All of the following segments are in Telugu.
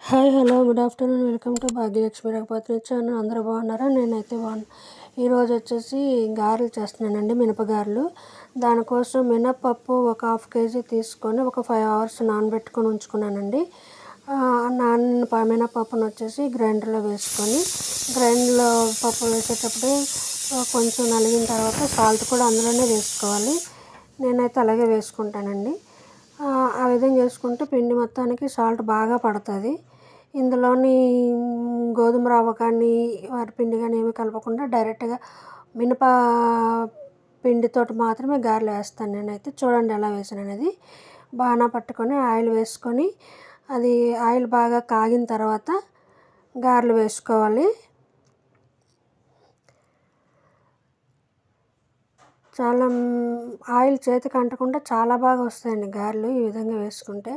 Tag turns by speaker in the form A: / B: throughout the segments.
A: Hi hello good afternoon welcome to Bhagyalakshmi Raghupathi channel. అందరూ బాగున్నారా? నేనైతే బాగున్నాను. ఈరోజు వచ్చేసి గారెలు చేస్తున్నానండి, మినపగారెలు. దానికోసం మినపప్పు ఒక 1/2 kg తీసుకొని ఒక 5 hours నానబెట్టుకొని ఉంచుకున్నానండి. నానిన మినపప్పును వచ్చేసి గ్రైండర్లో వేసుకొని, గ్రైండర్లో పప్పు వేసేటప్పుడు కొంచెం నలిగిన తర్వాత సాల్ట్ కూడా అందులోనే వేసుకోవాలి. నేనైతే అలాగే వేసుకుంటానండి. ఆ విధంగా వేసుకుంటే పిండి మొత్తానికి సాల్ట్ బాగా పడుతుంది. ఇందులోని గోధుమ రవ్వ కానీ వరిపిండి కానీ ఏమీ కలపకుండా డైరెక్ట్గా మినప పిండితోటి మాత్రమే గారెలు వేస్తాను నేనైతే. చూడండి ఎలా వేసాను అనేది. బాగా పట్టుకొని ఆయిల్ వేసుకొని, అది ఆయిల్ బాగా కాగిన తర్వాత గారెలు వేసుకోవాలి. చాలా ఆయిల్ చేతికి అంటకుండా చాలా బాగా వస్తాయండి గారెలు ఈ విధంగా వేసుకుంటే.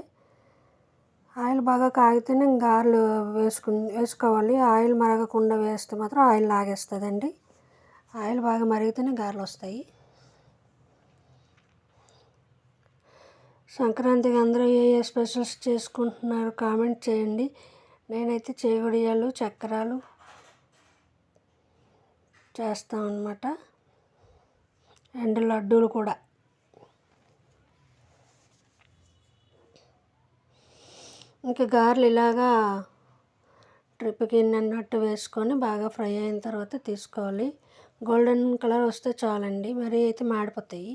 A: ఆయిల్ బాగా కాగితేనే గారెలు వేసుకోవాలి. ఆయిల్ మరగకుండా వేస్తే మాత్రం ఆయిల్ లాగేస్తుందండి. ఆయిల్ బాగా మరిగితేనే గారెలు వస్తాయి. సంక్రాంతికి అందరూ ఏ స్పెషల్స్ చేసుకుంటున్నారు కామెంట్ చేయండి. నేనైతే చేగుడియాలు, చక్రాలు చేస్తాం అన్నమాట, అండ్ లడ్డూలు కూడా. ఇంకా గారెలు ఇలాగా ట్రిప్కి అన్నట్టు వేసుకొని బాగా ఫ్రై అయిన తర్వాత తీసుకోవాలి. గోల్డెన్ కలర్ వస్తే చాలండి, మరి అయితే మాడిపోతాయి.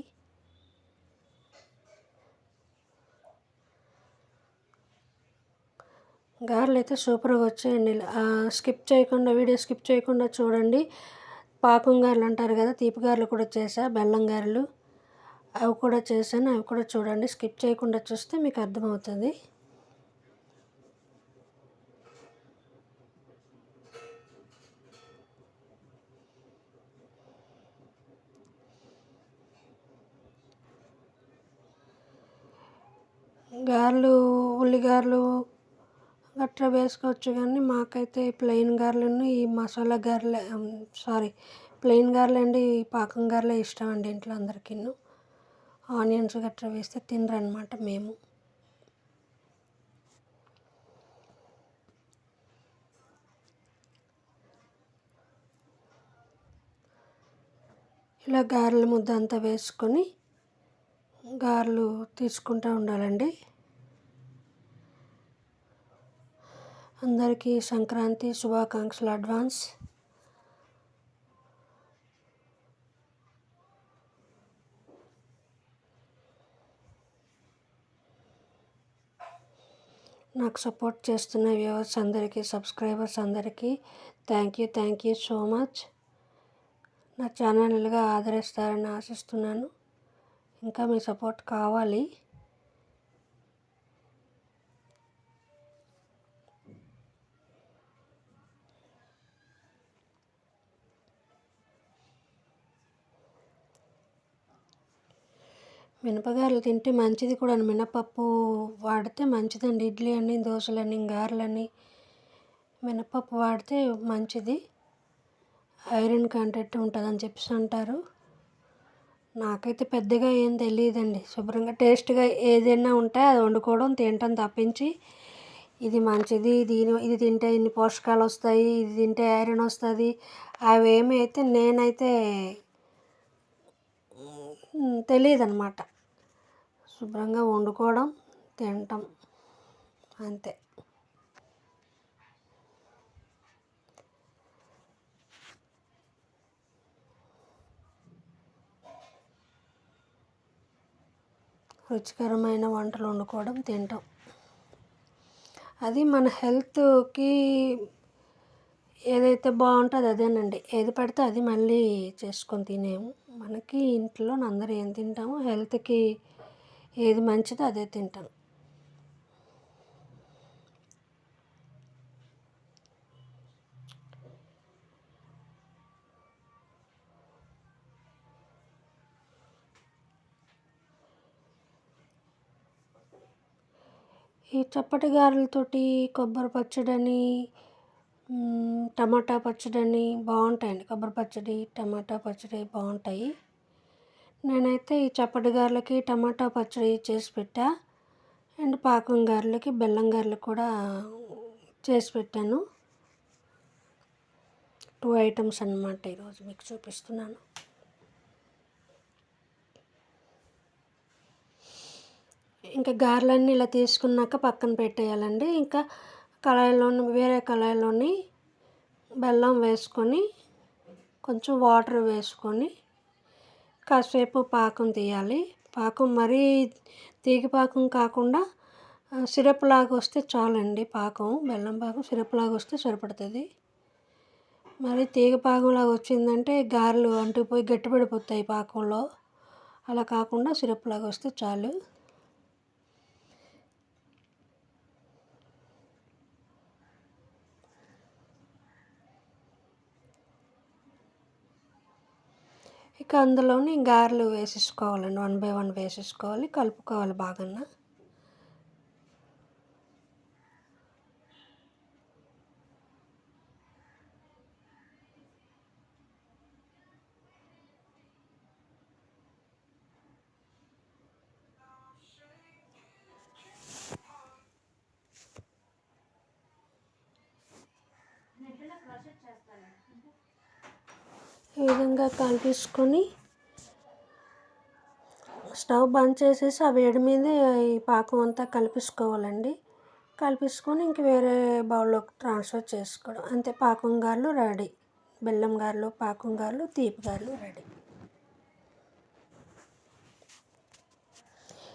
A: గారెలు అయితే సూపర్గా వచ్చాయండి. వీడియో స్కిప్ చేయకుండా చూడండి. పాకం గారెలు అంటారు కదా, తీపి గారెలు కూడా చేసా, బెల్లం గారెలు అవి కూడా చేశాను. అవి కూడా చూడండి, స్కిప్ చేయకుండా చూస్తే మీకు అర్థమవుతుంది. గారెలు ఉల్లిగారెలు గట్రా వేసుకోవచ్చు, కానీ మాకైతే ప్లెయిన్ గారెలను ఈ మసాలా గారెలే ప్లెయిన్ గారెలు అండి, ఈ పాకం గారెలే ఇష్టం అండి ఇంట్లో అందరికీ. ఆనియన్స్ గట్రా వేస్తే తినరు అనమాట మేము. ఇలా గారెల ముద్ద అంతా వేసుకొని గారెలు తీసుకుంటూ ఉండాలండి. అందరికీ సంక్రాంతి శుభాకాంక్షలు అడ్వాన్స్. నాకు సపోర్ట్ చేస్తున్న వ్యూవర్స్ అందరికీ, సబ్స్క్రైబర్స్ అందరికీ థ్యాంక్ యూ సో మచ్. నా ఛానల్గా ఆదరిస్తారని ఆశిస్తున్నాను. ఇంకా మీ సపోర్ట్ కావాలి. మినపగారెలు తింటే మంచిది కూడా, మినపప్పు వాడితే మంచిదండి. ఇడ్లీ అని, దోశలని, గారెలని మినపప్పు వాడితే మంచిది. ఐరన్ కంటెంట్ ఉంటుందని చెప్పేసి అంటారు. నాకైతే పెద్దగా ఏం తెలియదండి. శుభ్రంగా టేస్ట్గా ఏదైనా ఉంటే అది వండుకోవడం, తినటం తప్పించి ఇది మంచిది, ఇది తింటే ఇన్ని పోషకాలు వస్తాయి, ఇది తింటే ఐరన్ వస్తుంది అవేమి అయితే నేనైతే తెలియదు అన్నమాట. శుభ్రంగా వండుకోవడం, తినటం అంతే. రుచికరమైన వంటలు వండుకోవడం, తినటం, అది మన హెల్త్కి ఏదైతే బాగుంటుందో అదేనండి. ఏది పడితే అది మళ్ళీ చేసుకొని తినేము. మనకి ఇంట్లో అందరూ ఏం తింటామో, హెల్త్కి ఏది మంచిదో అదే తింటాం. ఈ చప్పటి గారెలతోటి కొబ్బరి పచ్చడని, టమాటా పచ్చడని బాగుంటాయండి. కొబ్బరి పచ్చడి, టమాటా పచ్చడి బాగుంటాయి. నేనైతే ఈ చప్పటి గారెలకి టమాటా పచ్చడి చేసి పెట్టా, అండ్ పాకం గారెలకి, బెల్లం గారెలు కూడా చేసి పెట్టాను. 2 ఐటమ్స్ అన్నమాట ఈరోజు మీకు చూపిస్తున్నాను. ఇంకా గారెలన్నీ ఇలా తీసుకున్నాక పక్కన పెట్టేయాలండి. ఇంకా వేరే కళాయిలోని బెల్లం వేసుకొని కొంచెం వాటర్ వేసుకొని కాసేపు పాకం తీయాలి. పాకం మరీ తీగ పాకం కాకుండా సిరప్ లాగా వస్తే చాలండి. పాకం బెల్లం పాకం సిరప్ లాగా వస్తే సరిపడుతుంది. మరి తీగ పాకంలాగా వచ్చిందంటే గారెలు అంటుకుపోయి గట్టిపడిపోతాయి పాకంలో. అలా కాకుండా సిరప్ లాగా వస్తే చాలు. ఇక అందులోని గారెలు వేసేసుకోవాలండి. 1 బై 1 వేసేసుకోవాలి, కలుపుకోవాలి బాగా. ఈ విధంగా కలిపేసుకొని స్టవ్ బంద్ చేసేసి ఆ వేడి మీదే ఈ పాకం అంతా కలిపేసుకోవాలండి. కలిపేసుకొని ఇంక వేరే బౌల్లోకి ట్రాన్స్ఫర్ చేసుకోవడం అంతే. పాకం గారెలు రెడీ. బెల్లం గారెలు, పాకం గారెలు, తీపి గారెలు రెడీ.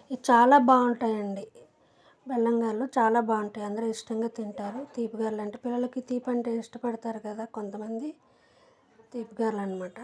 A: ఇవి చాలా బాగుంటాయండి. బెల్లం గారెలు చాలా బాగుంటాయి, అందరూ ఇష్టంగా తింటారు. తీపి గారెలు అంటే పిల్లలకి తీపి అంటే ఇష్టపడతారు కదా కొంతమంది. తీపి గారెలు అన్నమాట.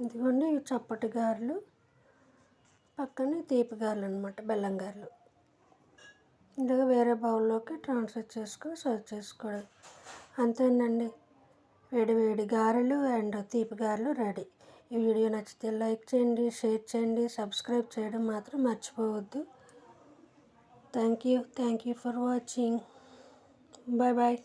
A: ఇదిగోండి ఇవి చప్పటి గారెలు, పక్కనే తీపి గారెలు అన్నమాట, బెల్లం గారెలు. ఇందులో వేరే బౌల్లోకి ట్రాన్స్ఫర్ చేసుకొని సర్వ్ చేసుకోవడం అంతేనండి. వేడి వేడి గారెలు అండ్ తీపి గారెలు రెడీ. ఈ వీడియో నచ్చితే లైక్ చేయండి, షేర్ చేయండి, సబ్స్క్రైబ్ చేయడం మాత్రం మర్చిపోవద్దు. Thank you for watching. Bye bye.